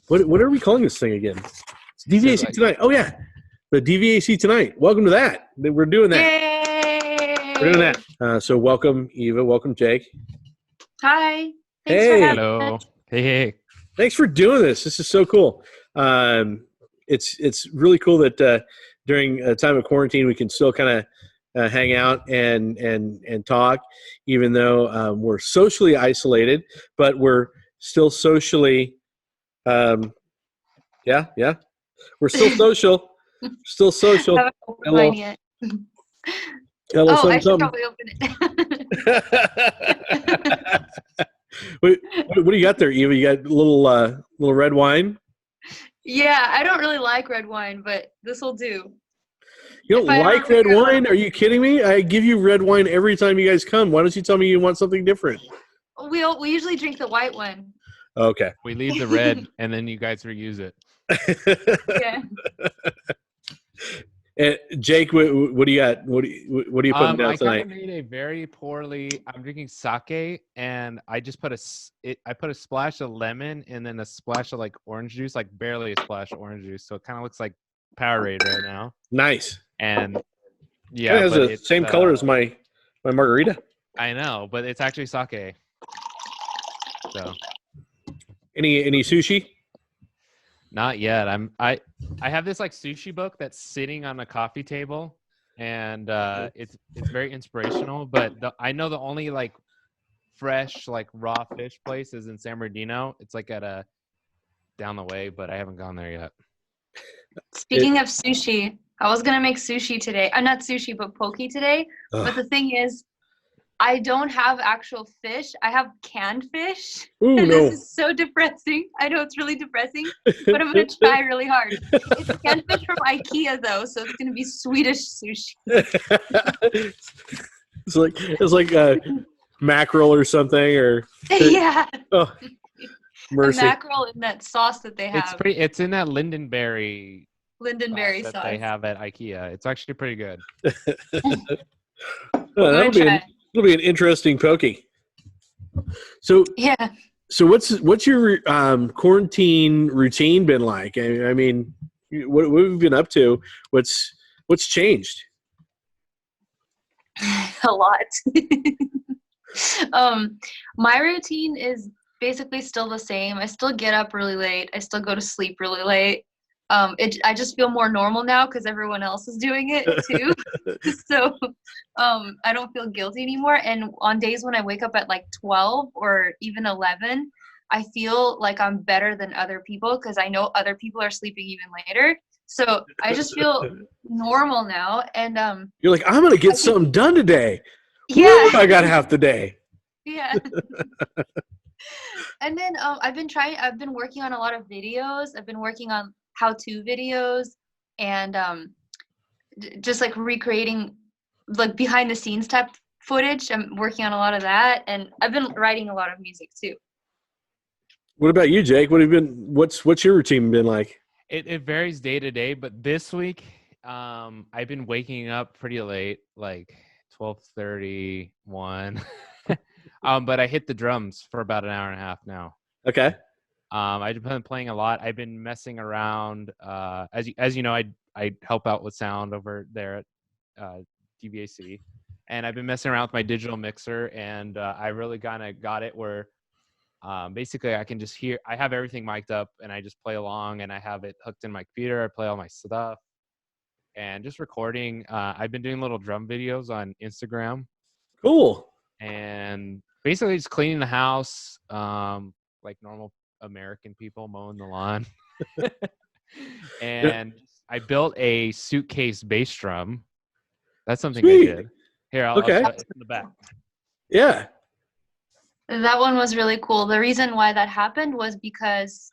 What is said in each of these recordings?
What are we calling this thing again? It's DVAC Tonight. Oh, yeah. The DVAC Tonight. Welcome to that. We're doing that. Yay! We're doing that. So welcome, Eva. Welcome, Jake. Hi. Thanks for having us. Hey. Thanks for doing this. This is so cool. It's really cool that during a time of quarantine we can still kind of hang out and talk, even though we're socially isolated, but we're still socially, we're still social. Still social. I haven't opened mine yet. Hello, I should probably open it. what do you got there, Eva? You got a little red wine? Yeah, I don't really like red wine, but this will do. You don't like red wine? Are you kidding me? I give you red wine every time you guys come. Why don't you tell me you want something different? We usually drink the white one. Okay. We leave the red, and then you guys reuse it. Yeah. And Jake, what do you got? What are you putting down tonight? I made a very poorly. I'm drinking sake, and I just put I put a splash of lemon and then a splash of like orange juice, like barely a splash of orange juice. So it kind of looks like Powerade right now. Nice. And yeah, it has the same color as my margarita. I know, but it's actually sake. So, any sushi? Not yet. I have this like sushi book that's sitting on a coffee table, and it's very inspirational. But I know the only like fresh like raw fish place is in San Bernardino. It's like down the way, but I haven't gone there yet. Speaking of sushi, I was gonna make sushi today. Not sushi, but poke today. But the thing is, I don't have actual fish. I have canned fish. Ooh, and no. This is so depressing. I know it's really depressing, but I'm going to try really hard. It's canned fish from IKEA, though, so it's going to be Swedish sushi. it's like mackerel or something, or yeah. Oh, mercy. The mackerel in that sauce that they have. It's in that lingonberry sauce that they have at IKEA. It's actually pretty good. It'll be an interesting pokey. So yeah. So what's your quarantine routine been like? I mean, what have you been up to? What's changed? A lot. My routine is basically still the same. I still get up really late. I still go to sleep really late. I just feel more normal now because everyone else is doing it too. So I don't feel guilty anymore. And on days when I wake up at like 12 or even 11, I feel like I'm better than other people because I know other people are sleeping even later. So I just feel normal now. And you're like, I'm gonna get something done today. Yeah. Woo, I got half the day. Yeah. And then I've been working on a lot of videos. I've been working on how-to videos and just like recreating like behind the scenes type footage. I'm working on a lot of that, and I've been writing a lot of music too. What about you, Jake? What's your routine been like? It varies day to day, but this week I've been waking up pretty late, like 12:31. But I hit the drums for about an hour and a half now. Okay. I've been playing a lot. I've been messing around. As you know, I help out with sound over there at DVAC, and I've been messing around with my digital mixer, and I really kind of got it where basically I can just hear. I have everything mic'd up, and I just play along, and I have it hooked in my computer. I play all my stuff, and just recording. I've been doing little drum videos on Instagram. Cool. And basically just cleaning the house, like normal American people mowing the lawn. And I built a suitcase bass drum. That's something Sweet. I did. Here, I'll show it in the back. Yeah. That one was really cool. The reason why that happened was because,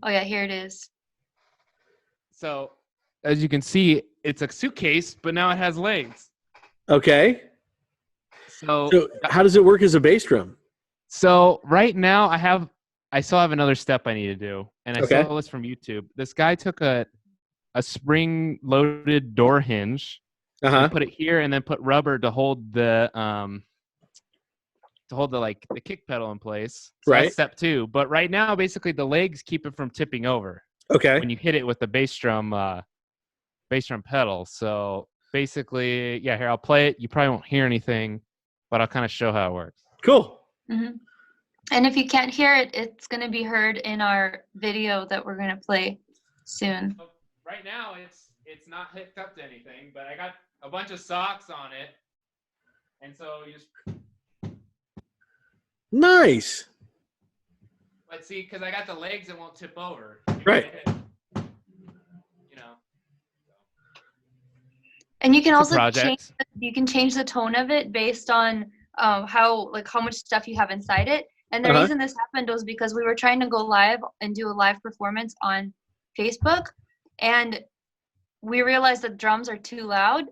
oh yeah, here it is. So as you can see, it's a suitcase, but now it has legs. Okay. So how does it work as a bass drum? So right now I still have another step I need to do. And I saw this from YouTube. This guy took a spring-loaded door hinge, and put it here, and then put rubber to hold the to hold the kick pedal in place. So Right. that's step 2. But right now, basically, the legs keep it from tipping over Okay. when you hit it with the bass drum pedal. So basically, yeah, here I'll play it. You probably won't hear anything, but I'll kind of show how it works. Cool. Mm-hmm. And if you can't hear it, it's going to be heard in our video that we're going to play soon. So right now, it's not hooked up to anything, but I got a bunch of socks on it, and so you just Nice. let's see, because I got the legs, it won't tip over. Right. You know. And you can It's a also project. change the tone of it based on how much stuff you have inside it. And the reason this happened was because we were trying to go live and do a live performance on Facebook, and we realized that drums are too loud,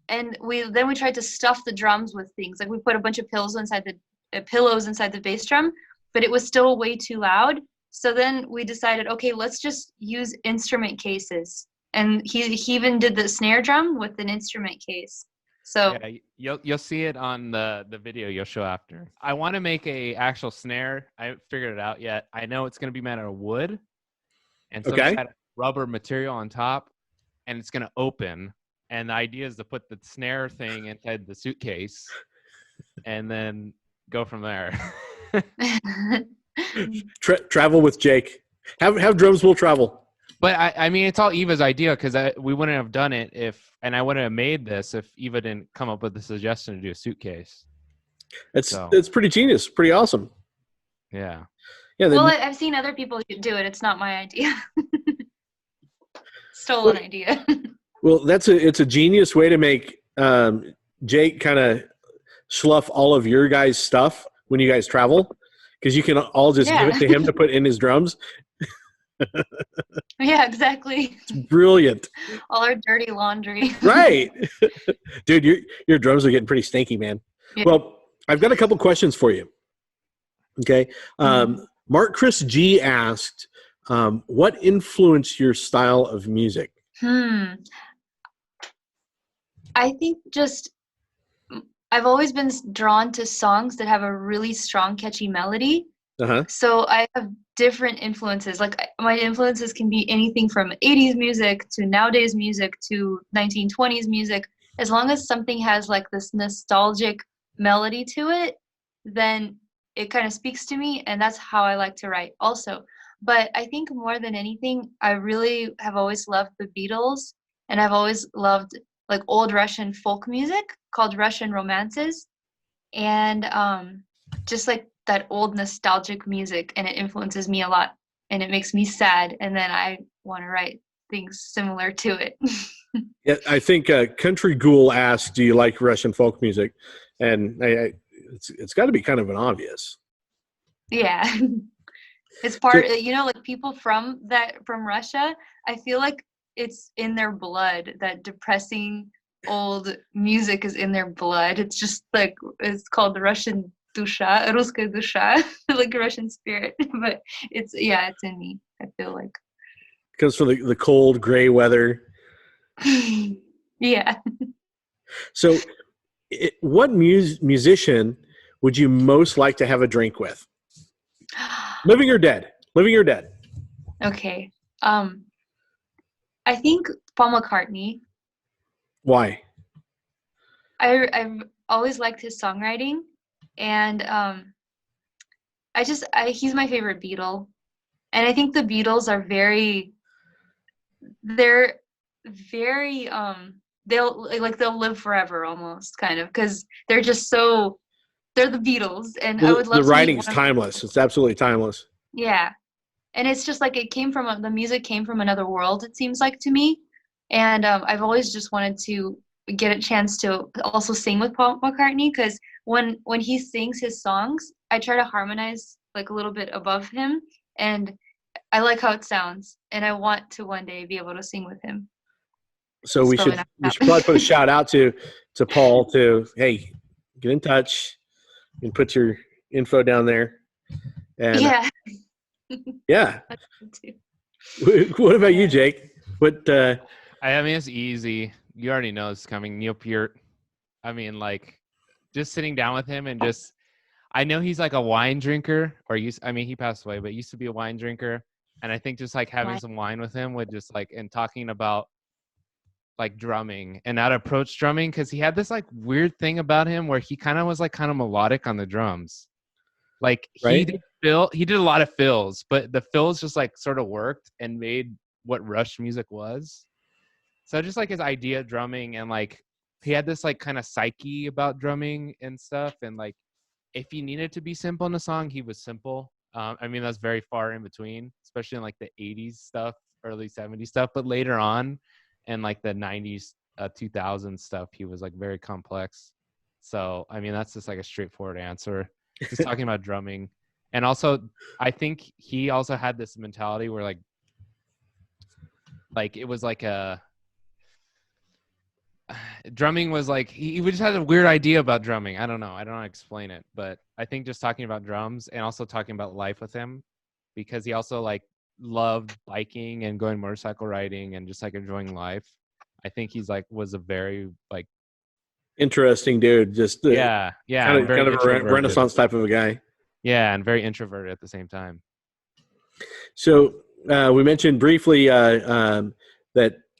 and we tried to stuff the drums with things. Like we put a bunch of pillows inside the bass drum, but it was still way too loud. So then we decided, okay, let's just use instrument cases. And he even did the snare drum with an instrument case. So yeah, you'll see it on the video you'll show after. I want to make a actual snare. I haven't figured it out yet. I know it's going to be made out of wood and some kind of rubber material on top, and it's going to open. And the idea is to put the snare thing inside the suitcase and then go from there. Travel with Jake. Have drums will travel. But I mean, it's all Eva's idea, because we wouldn't have done it and I wouldn't have made this if Eva didn't come up with the suggestion to do a suitcase. It's pretty genius, pretty awesome. Yeah. Yeah. Well, I've seen other people do it. It's not my idea. Stolen idea. Well, it's a genius way to make Jake kind of slough all of your guys' stuff when you guys travel, because you can all just give it to him to put in his drums. Yeah, exactly. It's brilliant. All our dirty laundry. Right. Dude, your drums are getting pretty stinky, man. Yeah. Well, I've got a couple questions for you. Okay. Mark Chris G asked, what influenced your style of music? I think I've always been drawn to songs that have a really strong, catchy melody. So I have different influences. Like my influences can be anything from 80s music to nowadays music to 1920s music. As long as something has like this nostalgic melody to it, then it kind of speaks to me, and that's how I like to write also. But I think more than anything, I really have always loved the Beatles, and I've always loved like old Russian folk music called Russian romances, and just like that old nostalgic music, and it influences me a lot, and it makes me sad, and then I want to write things similar to it. Yeah, I think Country Ghoul asked, do you like Russian folk music? And it's got to be kind of an obvious. Yeah. It's part, like people from Russia, I feel like it's in their blood. That depressing old music is in their blood. It's just like, it's called the Russian dusha, Ruskaya dusha, like Russian spirit. But it's in me, I feel like. Because for the cold, gray weather. Yeah. So what musician would you most like to have a drink with? Living or dead? Living or dead? Okay. I think Paul McCartney. Why? I've always liked his songwriting, and he's my favorite Beatle, and I think the Beatles are they're very they'll live forever almost, kind of, because they're the Beatles, and I would love the writing's timeless. It's absolutely timeless. Yeah. And it's just like the music came from another world, it seems like to me. And I've always just wanted to get a chance to also sing with Paul McCartney, because when he sings his songs, I try to harmonize like a little bit above him, and I like how it sounds, and I want to one day be able to sing with him. So we should probably put a shout out to Paul to, hey, get in touch and put your info down there. And yeah. Yeah. What about you, Jake? What? I mean, it's easy. You already know it's coming. Neil Peart. I mean, like, just sitting down with him and just, I know he's like a wine drinker, or he passed away, but used to be a wine drinker. And I think just like having some wine with him would just like, and talking about like drumming and how to approach drumming, because he had this like weird thing about him where he kind of was like kind of melodic on the drums. Like he did a lot of fills, but the fills just like sort of worked and made what Rush music was. So just like his idea of drumming, and like he had this like kind of psyche about drumming and stuff, and like if he needed to be simple in a song, he was simple. I mean, that's very far in between, especially in like the 80s stuff, early 70s stuff. But later on, in like the 90s, 2000s stuff, he was like very complex. So, I mean, that's just like a straightforward answer. Just talking about drumming. And also, I think he also had this mentality where like it was like drumming was like he just had a weird idea about drumming. I don't know how to explain it, but I think just talking about drums and also talking about life with him, because he also like loved biking and going motorcycle riding and just like enjoying life. I think he's like was a very like interesting dude. Just kind of a Renaissance type of a guy. Yeah, and very introverted at the same time. So we mentioned briefly that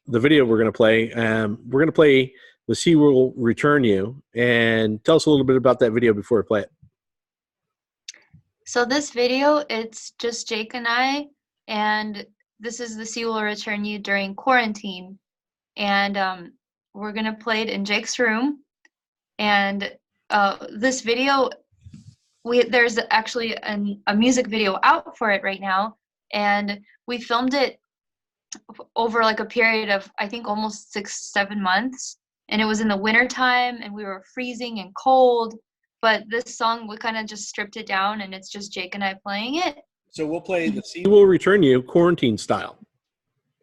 the video we're going to play. We're going to play "The Sea Will Return You," and tell us a little bit about that video before we play it. So this video, it's just Jake and I, and this is "The Sea Will Return You" during quarantine, and we're gonna play it in Jake's room. And this video, there's actually a music video out for it right now, and we filmed it over like a period of I think almost 6-7 months, and it was in the winter time and we were freezing and cold, but this song we kind of just stripped it down and it's just Jake and I playing it. So we'll play "The Sea Will Return You" quarantine style.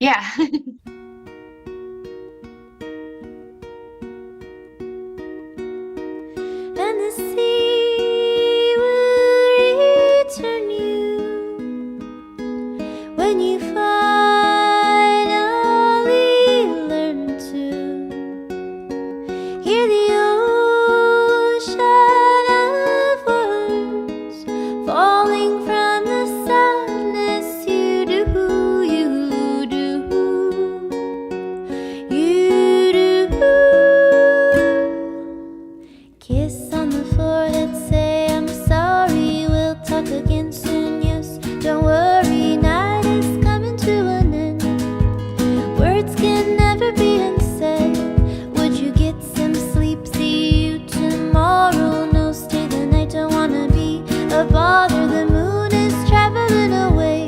Yeah. And the sea will return you when you hear the ocean of words falling from the sadness you do. Kiss on the forehead, say I'm sorry, we'll talk again soon, yes, don't worry, night is coming to an end, words can never be unsaid. Would you get some sleep? See you tomorrow. No, stay the night. Don't wanna be a bother. The moon is traveling away.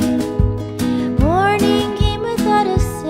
Morning came without a say.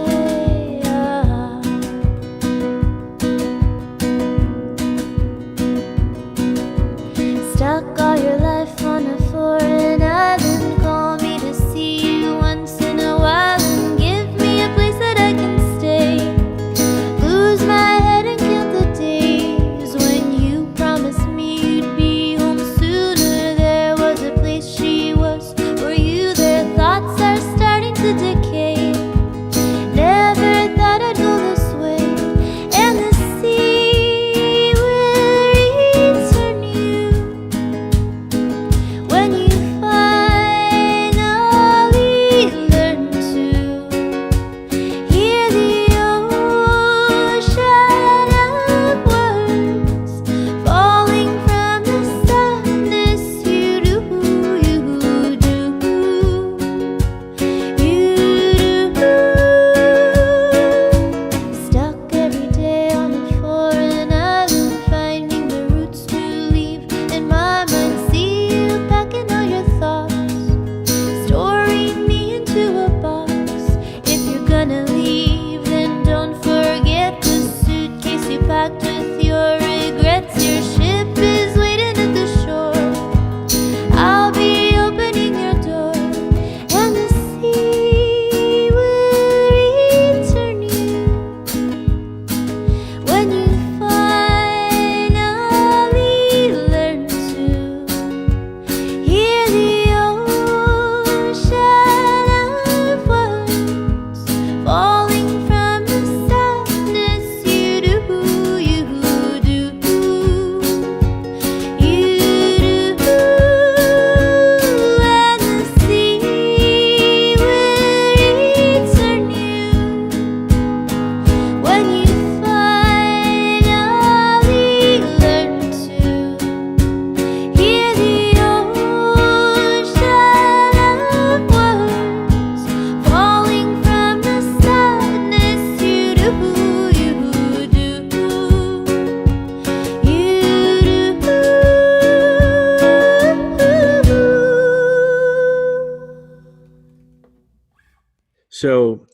So,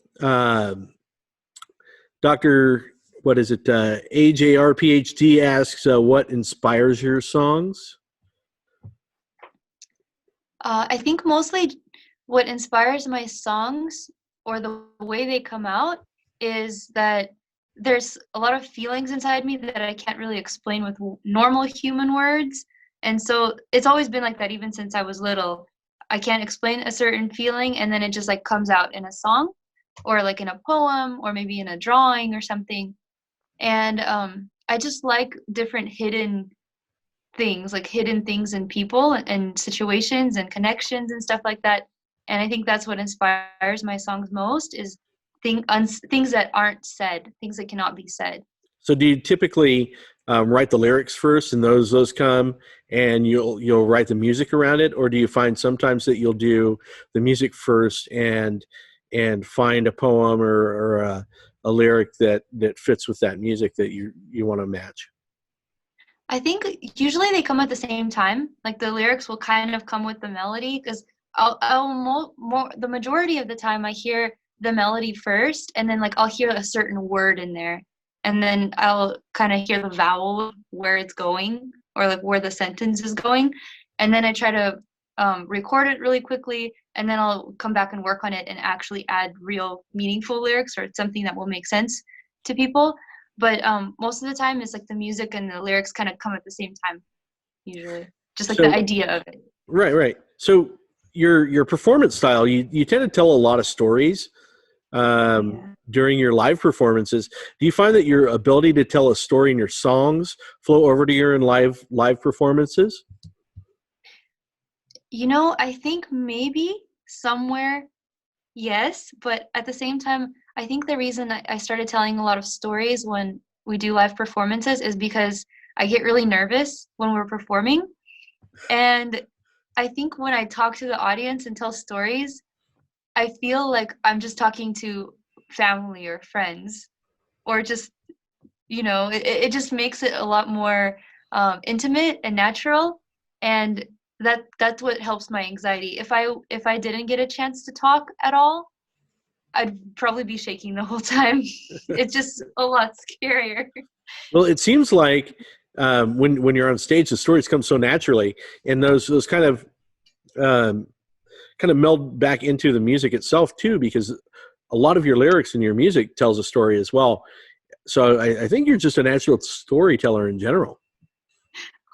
Dr. What is it? AJR PhD asks, what inspires your songs? I think mostly what inspires my songs or the way they come out is that there's a lot of feelings inside me that I can't really explain with normal human words. And so it's always been like that even since I was little. I can't explain a certain feeling, and then it just like comes out in a song or like in a poem or maybe in a drawing or something. And I just like different hidden things in people and situations and connections and stuff like that. And I think that's what inspires my songs most is things that aren't said, things that cannot be said. So do you typically write the lyrics first, and those come, and you'll write the music around it, or do you find sometimes that you'll do the music first and find a poem or a lyric that fits with that music that you want to match? I think usually they come at the same time. Like the lyrics will kind of come with the melody because the majority of the time I hear the melody first, and then like I'll hear a certain word in there, and then I'll kind of hear the vowel where it's going or like where the sentence is going, and then I try to record it really quickly, and then I'll come back and work on it and actually add real meaningful lyrics or something that will make sense to people. But most of the time it's like the music and the lyrics kind of come at the same time usually, just like the idea of it. Right. So your performance style, you tend to tell a lot of stories during your live performances. Do you find that your ability to tell a story in your songs flow over to your live performances? I think maybe somewhere, yes, but at the same time, I think the reason I started telling a lot of stories when we do live performances is because I get really nervous when we're performing. And I think when I talk to the audience and tell stories, I feel like I'm just talking to family or friends, or just, it just makes it a lot more intimate and natural. And that's what helps my anxiety. If I didn't get a chance to talk at all, I'd probably be shaking the whole time. It's just a lot scarier. Well, it seems like when you're on stage, the stories come so naturally, and those kind of meld back into the music itself too, because a lot of your lyrics and your music tells a story as well. So I think you're just a natural storyteller in general.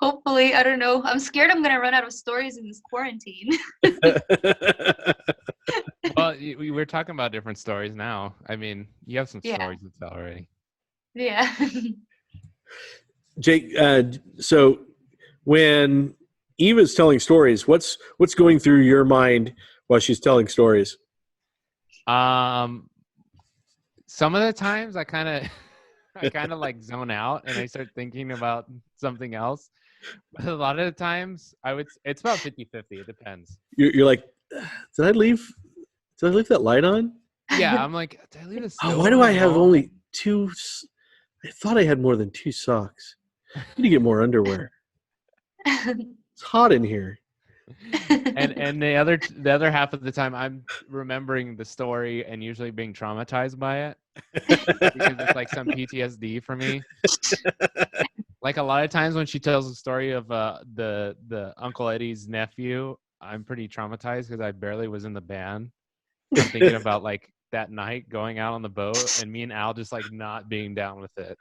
Hopefully, I don't know. I'm scared I'm going to run out of stories in this quarantine. Well, we're talking about different stories now. I mean, you have some stories to tell already. Yeah. Jake, so when Eva's telling stories, what's going through your mind while she's telling stories? Some of the times I kind of like zone out and I start thinking about something else. But a lot of the times it's about 50-50. It depends. You're like, did I leave that light on? Yeah, I'm like, did I leave this? Oh, why do I have only two? I thought I had more than two socks. I need to get more underwear. It's hot in here. And the other half of the time I'm remembering the story and usually being traumatized by it because it's like some PTSD for me. Like a lot of times when she tells the story of the Uncle Eddie's nephew, I'm pretty traumatized because I barely was in the band. I'm thinking about like that night going out on the boat and me and Al just like not being down with it.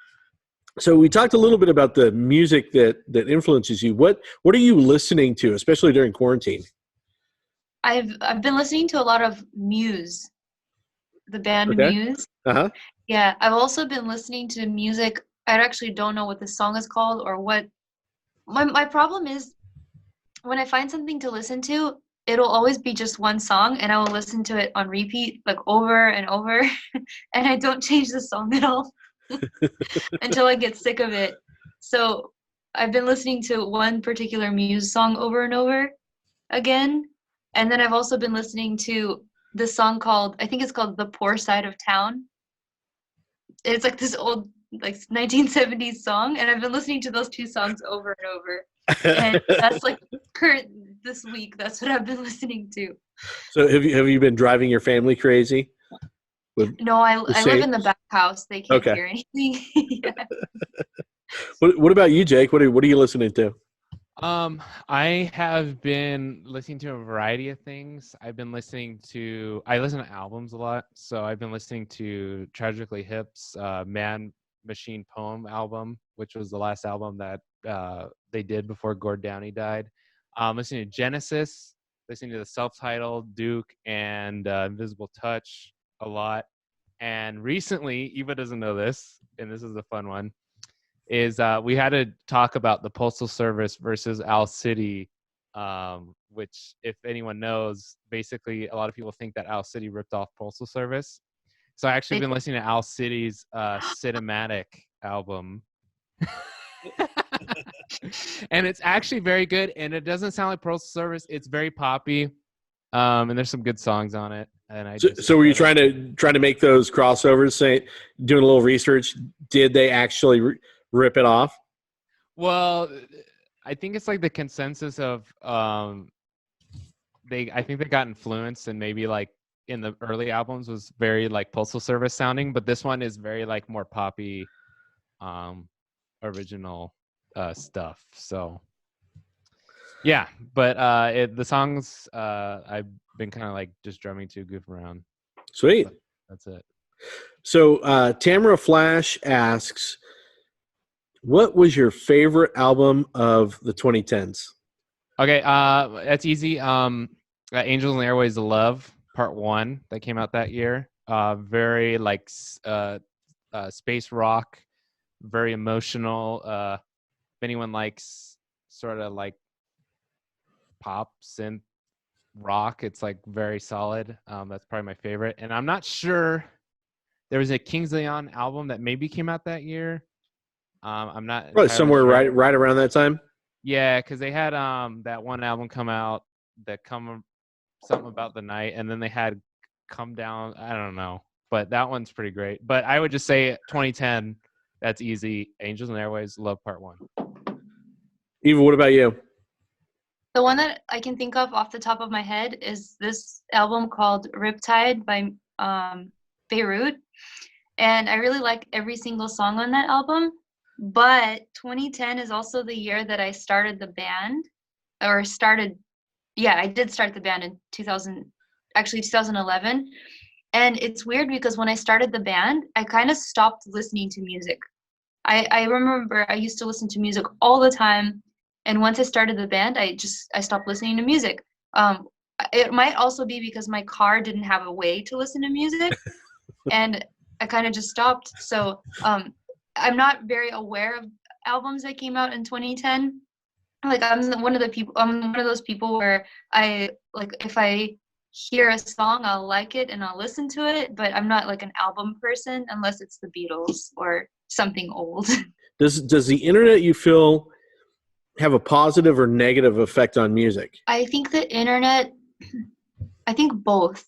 So we talked a little bit about the music that influences you. What are you listening to, especially during quarantine? I've been listening to a lot of Muse, the band Okay. Muse. Uh-huh. Yeah, I've also been listening to music. I actually don't know what the song is called or what. My problem is when I find something to listen to, it'll always be just one song, and I will listen to it on repeat, like over and over, and I don't change the song at all until I get sick of it. So I've been listening to one particular Muse song over and over again, and then I've also been listening to the song I think it's called "The Poor Side of Town." It's like this old, like 1970s song, and I've been listening to those two songs over and over. And that's like current this week. That's what I've been listening to. So have you been driving your family crazy? No, I live say- in the back house. They can't Okay. hear anything. Yeah. What about you, Jake? What are you listening to? I have been listening to a variety of things. I listen to albums a lot. So I've been listening to Tragically Hip's Man Machine Poem album, which was the last album that they did before Gord Downie died. Listening to Genesis, listening to the self-titled Duke and Invisible Touch a lot. And recently, Eva doesn't know this, and this is a fun one, is we had to talk about the Postal Service versus Owl City, which, if anyone knows, basically a lot of people think that Owl City ripped off Postal Service. So I actually been listening to Owl City's cinematic album. And it's actually very good, and it doesn't sound like Postal Service. It's very poppy, and there's some good songs on it. And So were you trying to make those crossovers? Doing a little research, did they actually rip it off? Well, I think it's like the consensus of I think they got influenced, and maybe like in the early albums was very like Postal Service sounding, but this one is very like more poppy, original stuff. So yeah, but the songs I've been kind of like just drumming to, goof around. Sweet. But that's it. So Tamara Flash asks, what was your favorite album of the 2010s? Okay, that's easy. Angels and Airways of Love Part 1 that came out that year. Very like space rock, very emotional. If anyone likes sort of like pop synth rock, it's like very solid. That's probably my favorite. And I'm not sure, there was a Kings Leon album that maybe came out that year. I'm not Probably somewhere sure. right around that time. Yeah, because they had that one album come out that something about the night, and then they had Come Down. I don't know, but that one's pretty great. But I would just say 2010. That's easy. Angels and Airways, Love Part 1. Eva, what about you? The one that I can think of off the top of my head is this album called Riptide by Beirut. And I really like every single song on that album. But 2010 is also the year that I started the band. I did start the band in 2011. And it's weird because when I started the band, I kind of stopped listening to music. I remember I used to listen to music all the time. And once I started the band, I stopped listening to music. It might also be because my car didn't have a way to listen to music, and I kind of just stopped. So I'm not very aware of albums that came out in 2010. Like I'm one of those people where I like, if I hear a song, I'll like it and I'll listen to it, but I'm not like an album person unless it's the Beatles or something old. Does the internet, you feel, have a positive or negative effect on music? I think the internet, I think both.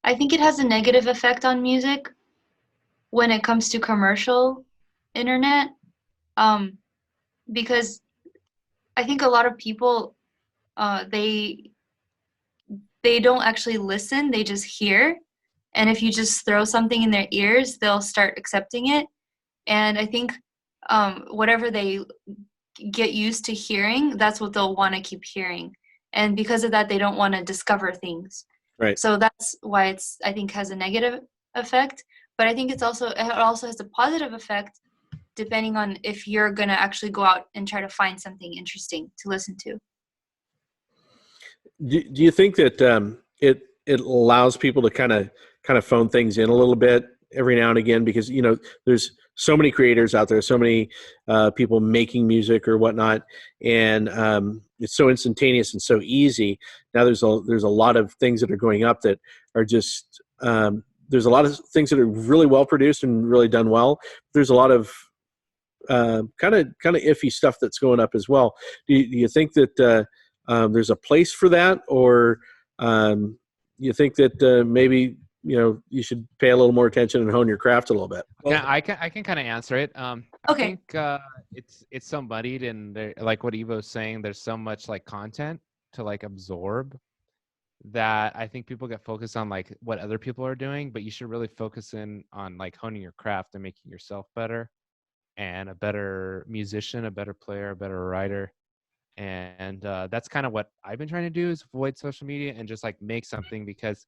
I think it has a negative effect on music when it comes to commercial internet, because I think a lot of people, they don't actually listen, they just hear. And if you just throw something in their ears, they'll start accepting it. And I think whatever they get used to hearing, that's what they'll want to keep hearing. And because of that, they don't want to discover things. Right. So that's why I think has a negative effect. But I think it also has a positive effect depending on if you're going to actually go out and try to find something interesting to listen to. Do you think that it allows people to kind of phone things in a little bit every now and again? Because, there's so many creators out there, so many people making music or whatnot, and it's so instantaneous and so easy. Now there's a lot of things that are going up that are just there's a lot of things that are really well produced and really done well. There's a lot of kind of iffy stuff that's going up as well. Do you think that there's a place for that, or you think that maybe you should pay a little more attention and hone your craft a little bit? Yeah, I can kind of answer it. I Okay. think it's so muddied, and like what Evo's saying, there's so much like content to like absorb that I think people get focused on like what other people are doing, but you should really focus in on like honing your craft and making yourself better and a better musician, a better player, a better writer. And that's kind of what I've been trying to do, is avoid social media and just like make something, because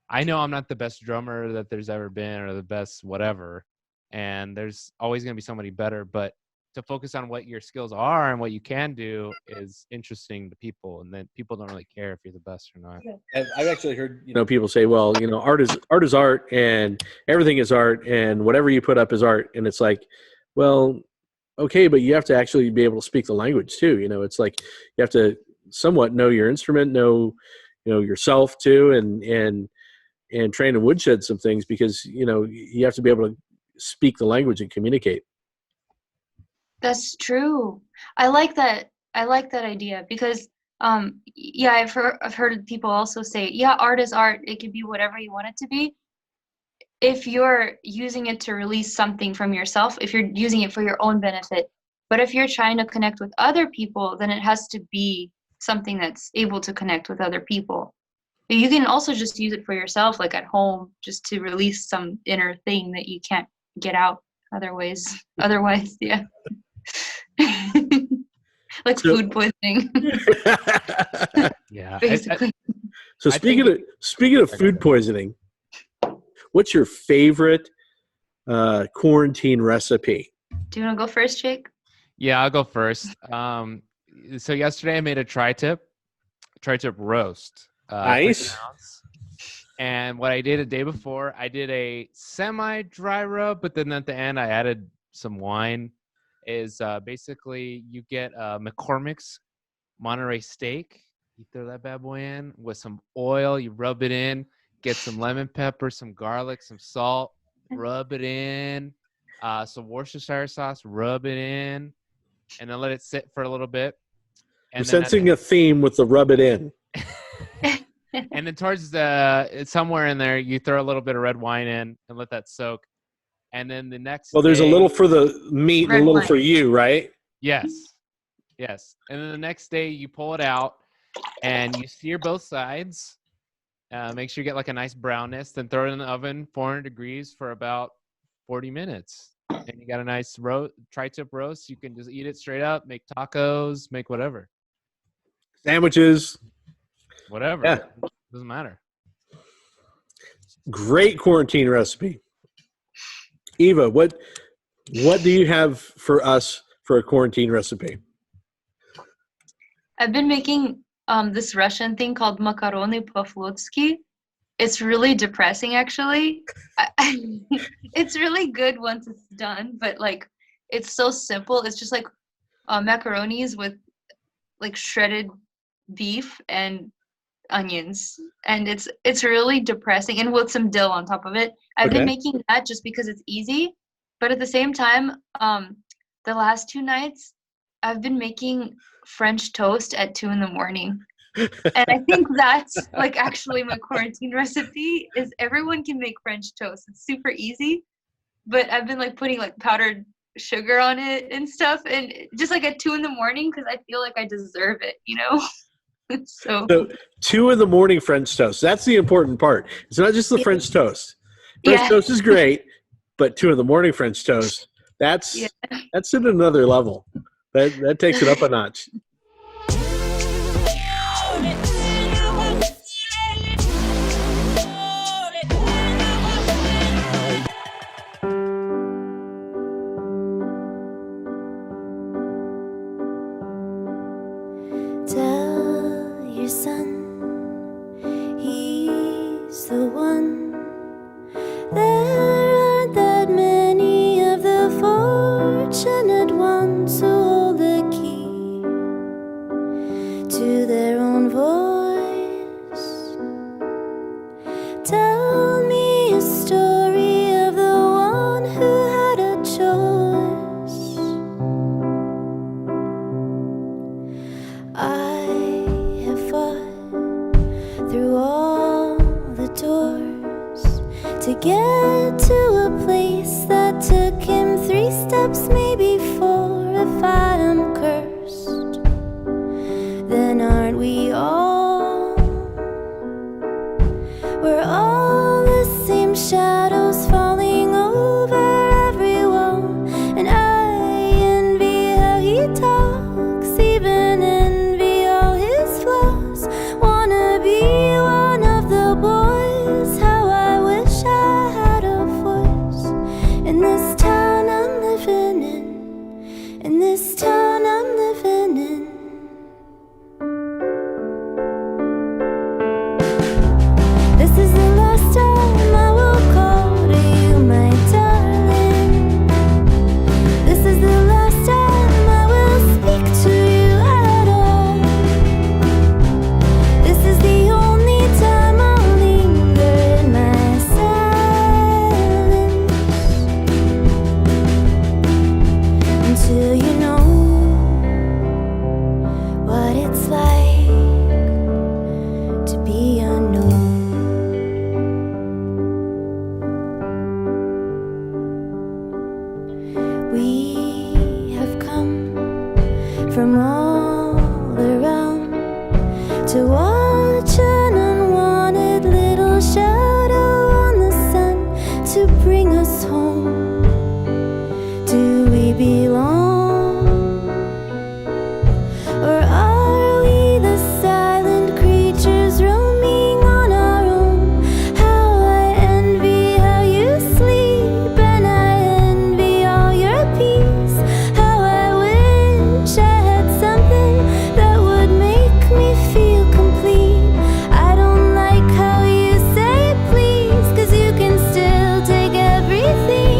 I know I'm not the best drummer that there's ever been or the best whatever. And there's always going to be somebody better, but to focus on what your skills are and what you can do is interesting to people. And then people don't really care if you're the best or not. And I've actually heard, people say, well, art is art and everything is art and whatever you put up is art. And it's like, well, okay, but you have to actually be able to speak the language too. It's like you have to somewhat know your instrument, know yourself too, and train and woodshed some things, because you have to be able to speak the language and communicate. That's true. I like that idea, because yeah, I've heard people also say, yeah, art is art. It could be whatever you want it to be. If you're using it to release something from yourself, if you're using it for your own benefit. But if you're trying to connect with other people, then it has to be something that's able to connect with other people. But you can also just use it for yourself, like at home, just to release some inner thing that you can't get out otherwise, yeah. Like food poisoning. Yeah. Basically. So speaking of food poisoning, what's your favorite quarantine recipe? Do you want to go first, Jake? Yeah, I'll go first. So yesterday I made a tri-tip roast. Nice. And what I did a day before, I did a semi-dry rub, but then at the end I added some wine. Is basically you get McCormick's Monterey steak. You throw that bad boy in with some oil. You rub it in. Get some lemon pepper, some garlic, some salt. Rub it in. Some Worcestershire sauce. Rub it in, and then let it sit for a little bit. And I'm sensing a theme with the rub it in. And then towards somewhere in there, you throw a little bit of red wine in and let that soak. And then the next there's day, a little for the meat and a little for you, right? Yes. And then the next day you pull it out and you sear both sides. Make sure you get like a nice brownness. Then throw it in the oven, 400 degrees for about 40 minutes. And you got a nice tri-tip roast. You can just eat it straight up, make tacos, make whatever. Sandwiches. Whatever. Yeah. Doesn't matter. Great quarantine recipe. Eva, what do you have for us for a quarantine recipe? I've been making this Russian thing called makaroni po-flotsky. It's really depressing, actually. It's really good once it's done, but like it's so simple. It's just like macaronis with like shredded beef and onions, and it's really depressing, and with some dill on top of it. I've been making that just because it's easy, but at the same time, the last 2 nights I've been making French toast at 2 a.m. And I think that's like actually my quarantine recipe is everyone can make French toast. It's super easy, but I've been like putting like powdered sugar on it and stuff, and just like at 2 a.m. because I feel like I deserve it, So 2 a.m. French toast. That's the important part. It's not just the French toast. French toast is great, but 2 a.m. French toast, that's at another level. That takes it up a notch. Tell your son he's the one. There aren't that many of the fortunate ones who hold the key to their own voice. Tell me a story of the one who had a choice. I have fought through all the doors to get to a place that took him 3 steps, maybe 4. If I am cursed, then aren't we all? from all around to watch an unwanted little shadow on the sun to bring us home. Do we belong, or are we the silent creatures roaming on our own? How I envy how you sleep, and I envy all your peace. How I wish I had something that would make me feel complete. I don't like how you say please, 'cause you can still take everything,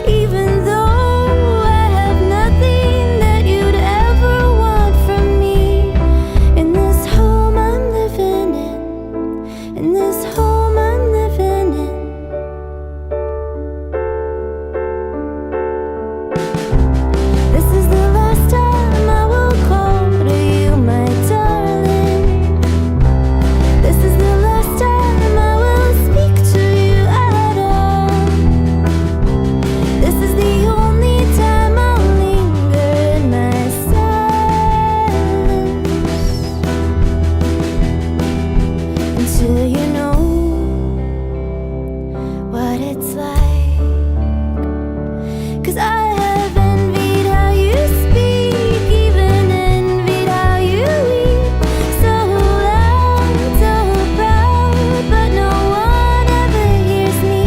even though I have nothing that you'd ever want from me. In this home I'm living in this home I'm living in. This is the last time I will call to you, my darling. This is the last time I will speak to you at all. This is the only time I'll linger in my silence until you know what it's like. 'Cause I have envied how you speak, even envied how you weep. So loud, so proud, but no one ever hears me.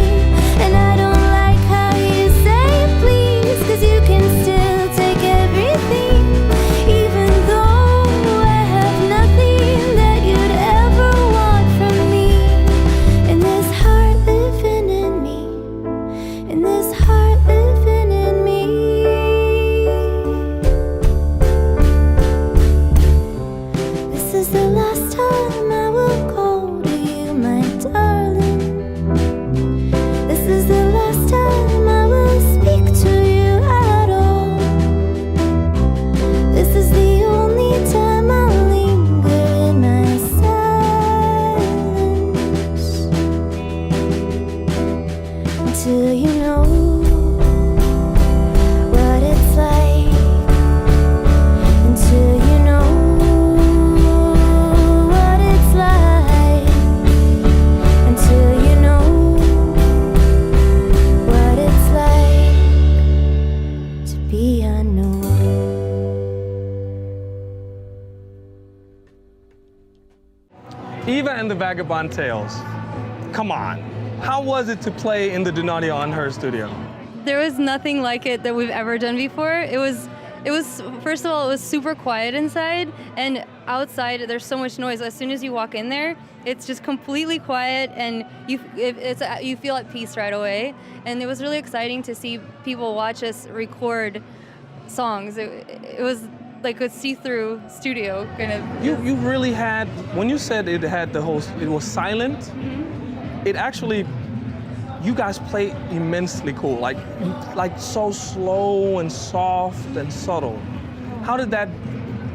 And I don't like how you say please, 'cause you can still take everything, even though I have nothing that you'd ever want from me. In this heart living in me, in this heart living in me. This is the last time I will call to you, my darling. This is the last time I will speak to you at all. This is the only time I'll linger in my silence until you know what it's like. Until you know what it's like. Until you know what it's like to be unknown. Eva and the Vagabond Tales. Come on. How was it to play in the Donadio on Her studio? There was nothing like it that we've ever done before. It was first of all, it was super quiet inside, and outside there's so much noise. As soon as you walk in there, it's just completely quiet, and you feel at peace right away. And it was really exciting to see people watch us record songs. It was like a see-through studio kind of. You really had, when you said it had the whole, it was silent, it actually, you guys play immensely cool, like so slow and soft and subtle. How did that,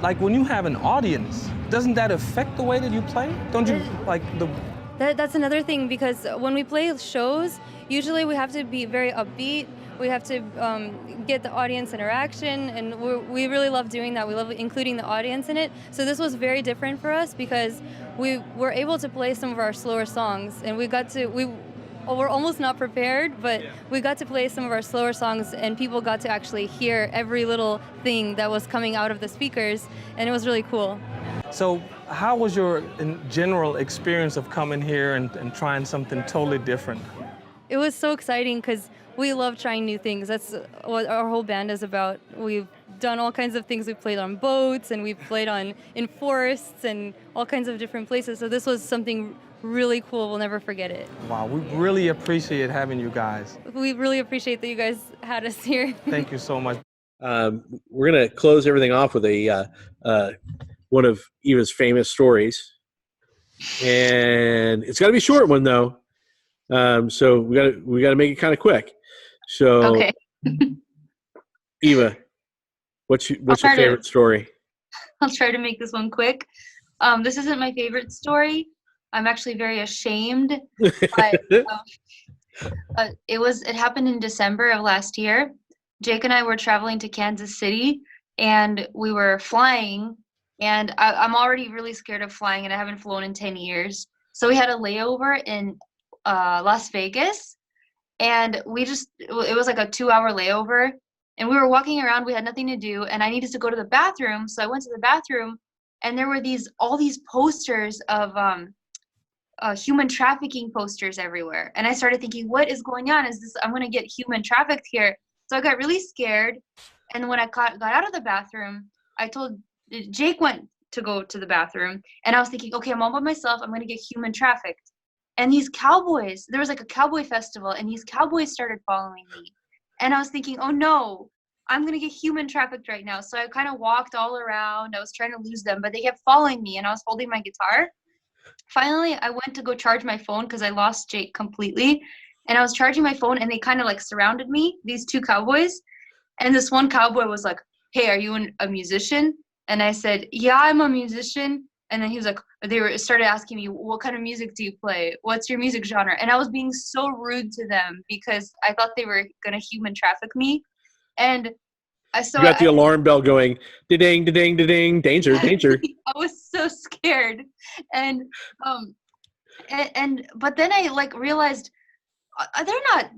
like when you have an audience, doesn't that affect the way that you play? Don't you like the... That's another thing, because when we play shows, usually we have to be very upbeat. We have to get the audience interaction, and we really love doing that. We love including the audience in it. So this was very different for us because we were able to play some of our slower songs, and we were almost not prepared, but we got to play some of our slower songs, and people got to actually hear every little thing that was coming out of the speakers, and it was really cool. So how was your general experience of coming here and trying something totally different? It was so exciting because we love trying new things. That's what our whole band is about. We've done all kinds of things. We've played on boats, and we've played in forests and all kinds of different places. So this was something really cool. We'll never forget it. Wow, we really appreciate having you guys. We really appreciate that you guys had us here. Thank you so much. We're going to close everything off with one of Eva's famous stories. And it's got to be a short one, though. So we got to make it kind of quick. So, Okay. Eva, what's your favorite story? I'll try to make this one quick. This isn't my favorite story. I'm actually very ashamed. But, it happened in December of last year. Jake and I were traveling to Kansas City, and we were flying, and I'm already really scared of flying, and I haven't flown in 10 years. So we had a layover in Las Vegas, and it was like a 2-hour layover, and we were walking around. We had nothing to do, and I needed to go to the bathroom. So I went to the bathroom, and there were all these posters of human trafficking posters everywhere. And I started thinking, what is going on? I'm going to get human trafficked here. So I got really scared. And when I got out of the bathroom, I told Jake went to go to the bathroom, and I was thinking, okay, I'm all by myself. I'm going to get human trafficked. And these cowboys, there was like a cowboy festival, and these cowboys started following me. And I was thinking, oh no, I'm going to get human trafficked right now. So I kind of walked all around. I was trying to lose them, but they kept following me, and I was holding my guitar. Finally, I went to go charge my phone because I lost Jake completely. And I was charging my phone, and they kind of like surrounded me, these two cowboys. And this one cowboy was like, hey, are you a musician? And I said, yeah, I'm a musician. And then he was like, started asking me, what kind of music do you play? What's your music genre? And I was being so rude to them because I thought they were going to human traffic me. And so you got the alarm bell going, da-ding, da-ding, da-ding, danger, danger. I was so scared. And but then I like realized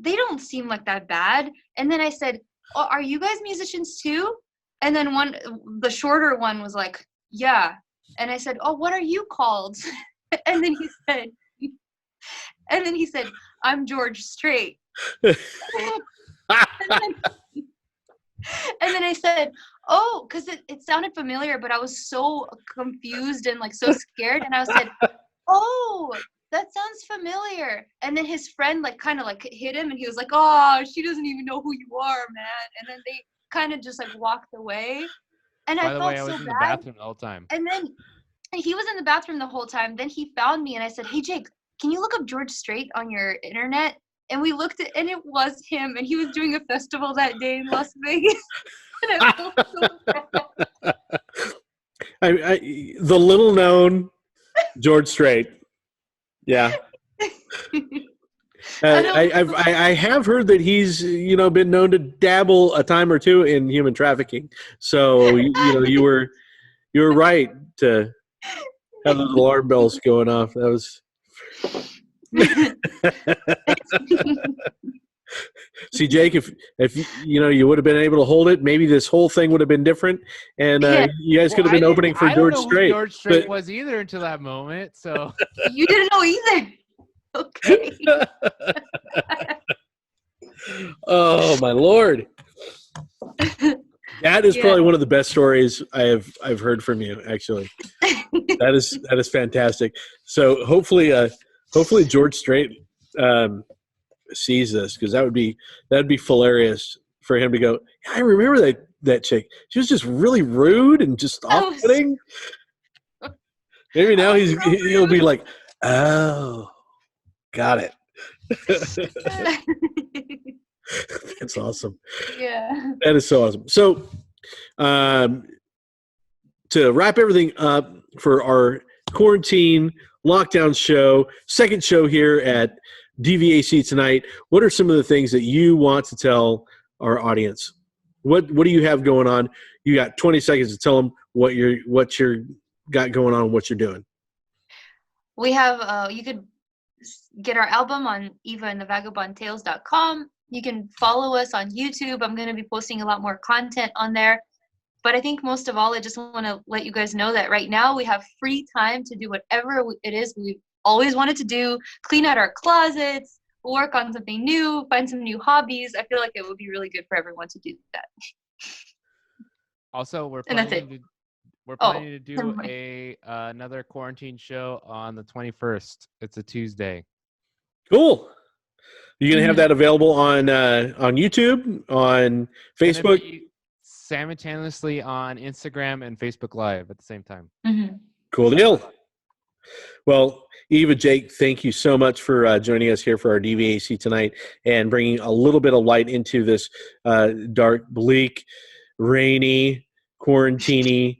they don't seem like that bad. And then I said, oh, are you guys musicians too? And then the shorter one was like, yeah. And I said, oh, what are you called? And then he said, I'm George Strait. And then I said, oh, because it sounded familiar, but I was so confused and like so scared. And I said, oh, that sounds familiar. And then his friend like kind of like hit him, and he was like, oh, she doesn't even know who you are, man. And then they kind of just like walked away. And By the way, I felt was so in the bad. bathroom the whole time. And then he was in the bathroom the whole time. Then he found me, and I said, hey, Jake, can you look up George Strait on your internet? And we looked at, and it was him, and he was doing a festival that day in Las Vegas. And I felt so bad. The little known George Strait. Yeah. I have heard that he's been known to dabble a time or two in human trafficking. So you were right to have those alarm bells going off. That was. See, Jake, if you would have been able to hold it, maybe this whole thing would have been different, and you guys could have been opening for George Strait. I don't know who George Strait was either until that moment. So you didn't know either. Okay. Oh my Lord, that is probably one of the best stories I've heard from you. Actually, that is fantastic. So hopefully George Strait sees this, because that'd be hilarious for him to go, I remember that chick. She was just really rude and just off-putting. Maybe now he'll be like, oh, got it. That's awesome. Yeah. That is so awesome. So to wrap everything up for our quarantine lockdown show, second show here at DVAC Tonight, what are some of the things that you want to tell our audience? What do you have going on? You got 20 seconds to tell them what you're got going on and what you're doing. We have you could get our album on Eva and the Vagabond Tales.com. You can follow us on YouTube. I'm going to be posting a lot more content on there. But I think most of all, I just want to let you guys know that right now we have free time to do whatever it is we've always wanted to do, clean out our closets, work on something new, find some new hobbies. I feel like it would be really good for everyone to do that. Also, we're And that's planning to do never mind. another quarantine show on the 21st. It's a Tuesday. Cool. You're going to have that available on YouTube, on Facebook? Simultaneously on Instagram and Facebook Live at the same time. Mm-hmm. Cool deal. Well, Eva, Jake, thank you so much for joining us here for our DVAC Tonight and bringing a little bit of light into this dark, bleak, rainy, quarantine-y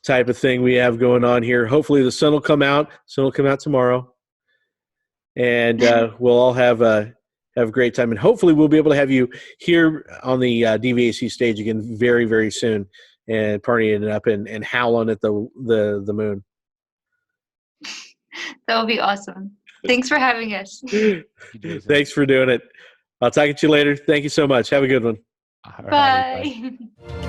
type of thing we have going on here. Hopefully the sun will come out. Sun will come out tomorrow. And we'll all have a great time. And hopefully we'll be able to have you here on the DVAC stage again very, very soon. partying it up and howling at the moon. That would be awesome. Thanks for having us. Jason. Thanks for doing it. I'll talk to you later. Thank you so much. Have a good one. All right, Bye. bye.